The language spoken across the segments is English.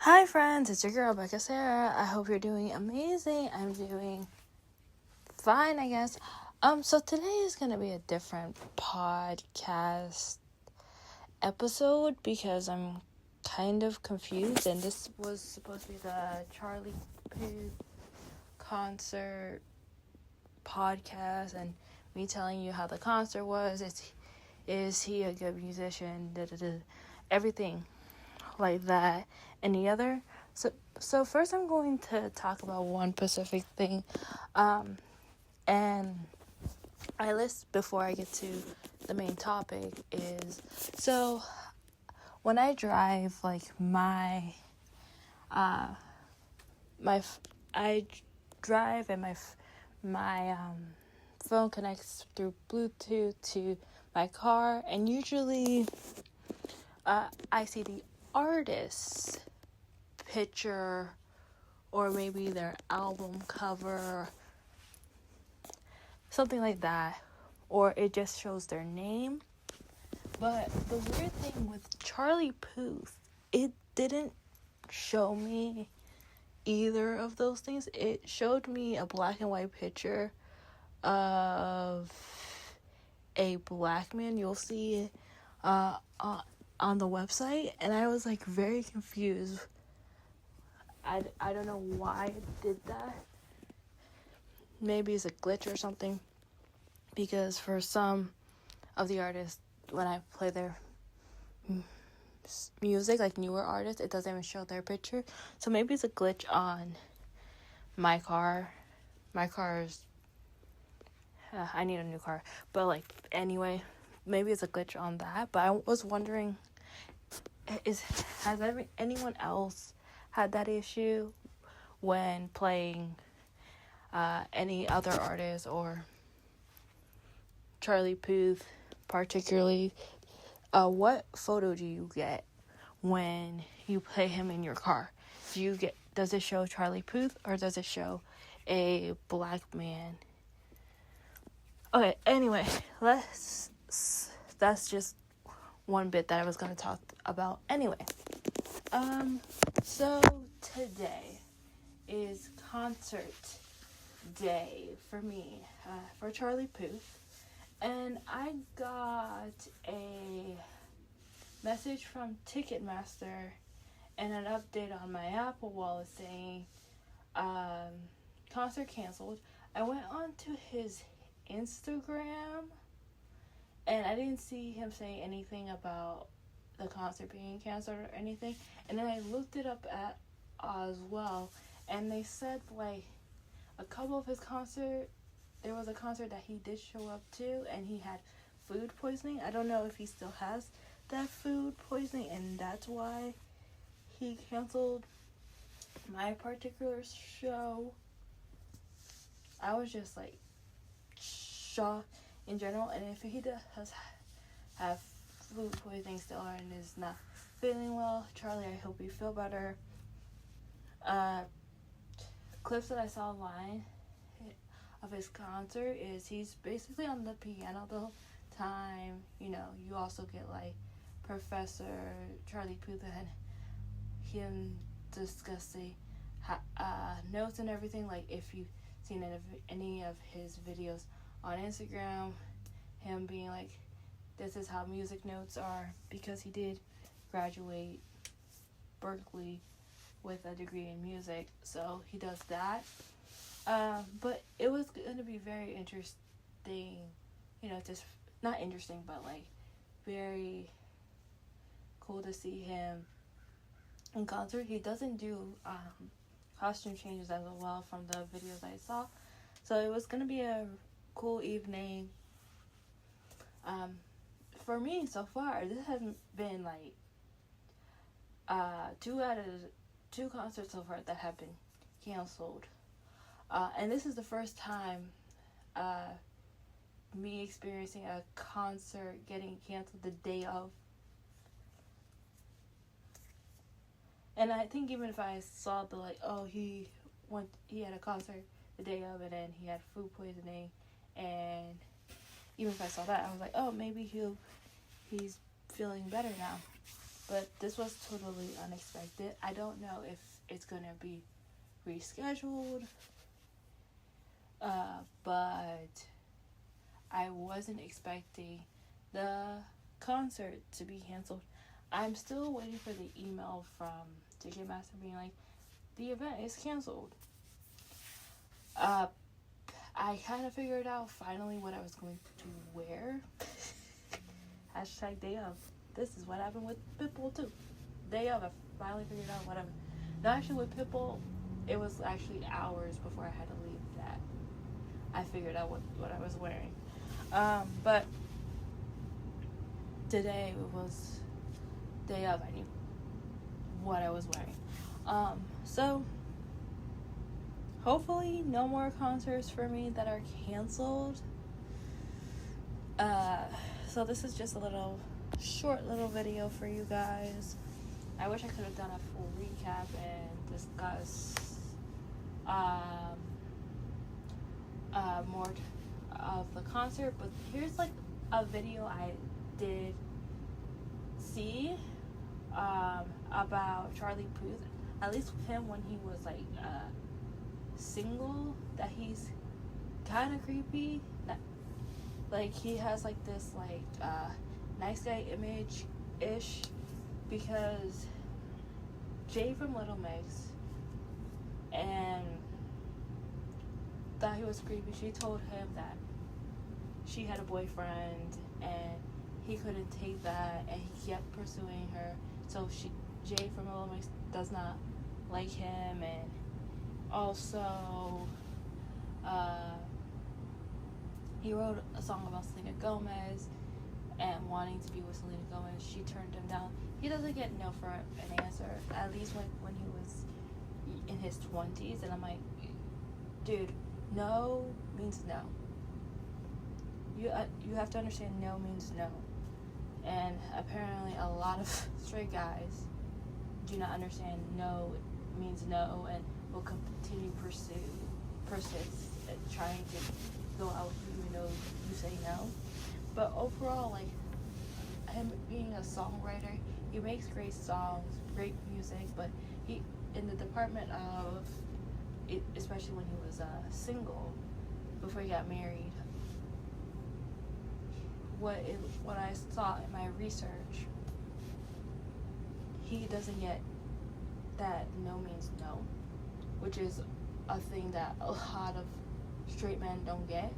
Hi friends, it's your girl Becca Sarah. I hope you're doing amazing. I'm doing fine, I guess. So today is gonna be a different podcast episode because I'm kind of confused, and this was supposed to be the Charlie Puth concert podcast and me telling you how the concert was. Is he a good musician? Everything like that and the other. So first I'm going to talk about one specific thing, and I list before I get to the main topic is, so when I drive, like I drive and my phone connects through Bluetooth to my car, and usually I see the artist's picture or maybe their album cover, something like that, or it just shows their name. But the weird thing with Charlie Puth, it didn't show me either of those things. It showed me a black and white picture of a black man. You'll see it on the website, and I was like very confused. I don't know why it did that. Maybe it's a glitch or something, because for some of the artists, when I play their music, like newer artists, it doesn't even show their picture. So maybe it's a glitch on my car. My car's I need a new car, but like anyway, maybe it's a glitch on that. But I was wondering, has anyone else had that issue when playing any other artist or Charlie Puth particularly? What photo do you get when you play him in your car? Does it show Charlie Puth or does it show a black man? Okay, anyway, that's just one bit that I was going to talk about. Anyway, so today is concert day for me, for Charlie Puth, and I got a message from Ticketmaster and an update on my Apple Wallet saying concert canceled. I went on to his Instagram and I didn't see him say anything about the concert being canceled or anything, and then I looked it up as well, and they said like a couple of his concert, there was a concert that he did show up to and he had food poisoning. I don't know if he still has that food poisoning and that's why he canceled my particular show. I was just like shocked in general, and if he does have food poisoning still and is not feeling well, Charlie, I hope you feel better. Clips that I saw online of his concert is he's basically on the piano the whole time. You know, you also get like Professor Charlie Puth and him discussing notes and everything. Like if you've seen any of his videos on Instagram, him being like, this is how music notes are, because he did graduate Berkeley with a degree in music, so he does that. But it was going to be very interesting, just not interesting, but like very cool to see him in concert. He doesn't do costume changes as well from the videos I saw, so it was going to be a cool evening. For me so far, this hasn't been like two out of two concerts so far that have been canceled, and this is the first time me experiencing a concert getting canceled the day of. And I think even if I saw the he had a concert the day of and then he had food poisoning, and even if I saw that, I was like, oh, maybe he's feeling better now. but this was totally unexpected. I don't know if it's gonna be rescheduled, but I wasn't expecting the concert to be canceled. I'm still waiting for the email from Ticketmaster being like, the event is canceled. I kind of figured out finally what I was going to wear. Hashtag day of. This is what happened with Pitbull too. Day of, I finally figured out whatever. No, actually with Pitbull, it was actually hours before I had to leave that I figured out what I was wearing. But today was day of. I knew what I was wearing. So hopefully no more concerts for me that are canceled. So this is just a short little video for you guys. I wish I could have done a full recap and discuss more of the concert, but here's like a video I did see about Charlie Puth, at least him when he was like single, that he's kind of creepy. Like he has like this like nice guy image ish, because Jay from Little Mix and thought he was creepy. She told him that she had a boyfriend and he couldn't take that, and he kept pursuing her. So Jay from Little Mix does not like him, and also he wrote a song about Selena Gomez and wanting to be with Selena Gomez. She turned him down. He doesn't get no for an answer, at least when he was in his 20s. And I'm like, dude, no means no. You have to understand no means no. And apparently a lot of straight guys do not understand no means no, and will continue persist at trying to go out with you even though you say no. But overall, like, him being a songwriter, he makes great songs, great music, but he, in the department of it, especially when he was single before he got married, what I saw in my research, he doesn't get that no means no, which is a thing that a lot of straight men don't get.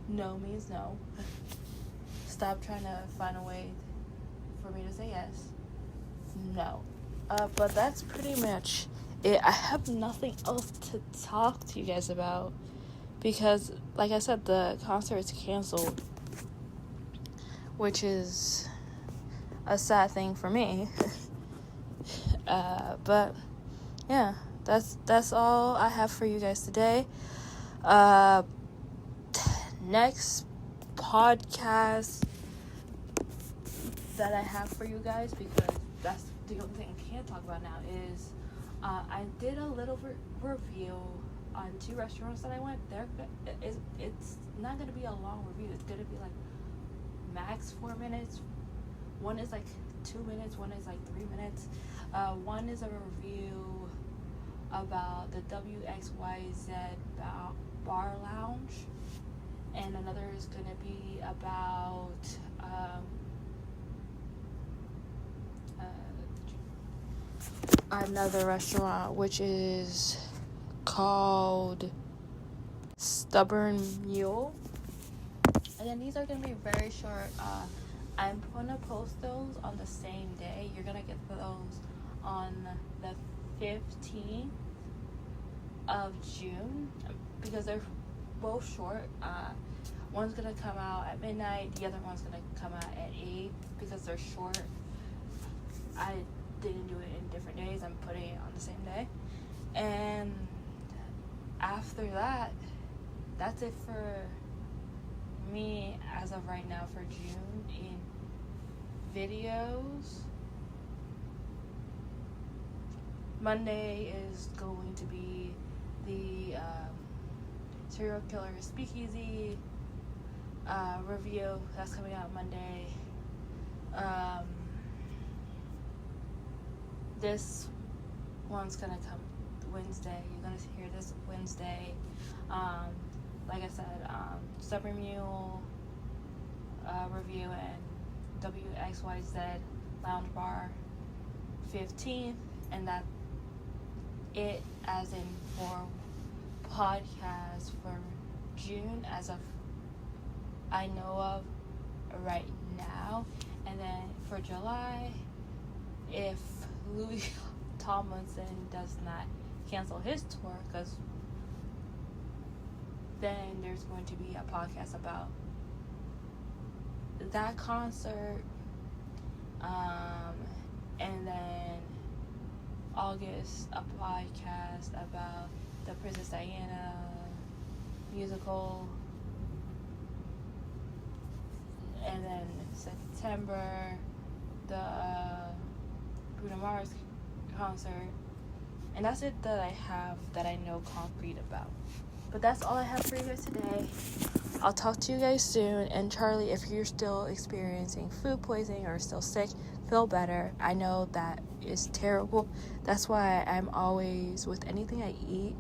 No means no. Stop trying to find a way for me to say yes. No. But that's pretty much it. I have nothing else to talk to you guys about because, like I said, the concert is canceled, which is a sad thing for me. But yeah, that's all I have for you guys today. Next podcast that I have for you guys, because that's the only thing I can talk about now, is I did a little review on 2 restaurants that I went. It's not going to be a long review. It's going to be like max 4 minutes. One is like 2 minutes, one is like 3 minutes. One is a review about the WXYZ Bar Lounge, and another is going to be about another restaurant which is called Stubborn Mule. And then these are going to be very short. I'm going to post those on the same day. You're going to get those on the 15th of June because they're both short. One's going to come out at midnight. The other one's going to come out at 8 because they're short. I didn't do it in different days. I'm putting it on the same day. And after that, that's it for me as of right now for June in videos. Monday is going to be the serial killer speakeasy review that's coming out Monday. this one's gonna come Wednesday. You're gonna hear this Wednesday. Like I said, Stubborn Mule review and WXYZ Lounge Bar 15th, and that it as in for podcast for June as of I know of right now. And then for July, if Louis Tomlinson does not cancel his tour, because then there's going to be a podcast about that concert. And then August, a podcast about the Princess Diana musical. And then September, the Bruno Mars concert. And that's it that I have that I know concrete about. But that's all I have for you guys today. I'll talk to you guys soon. And Charlie, if you're still experiencing food poisoning or still sick, feel better. I know that is terrible. That's why I'm always, with anything I eat,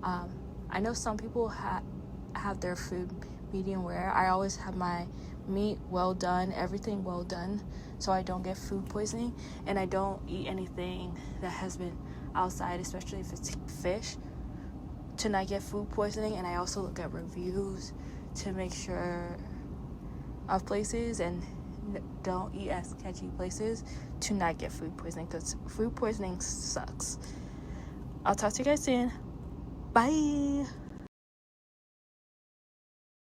I know some people have their food medium rare. I always have my meat well done, everything well done, so I don't get food poisoning. And I don't eat anything that has been outside, especially if it's fish, to not get food poisoning. And I also look at reviews to make sure of places and don't eat at sketchy places to not get food poisoning, because food poisoning sucks. I'll talk to you guys soon. Bye.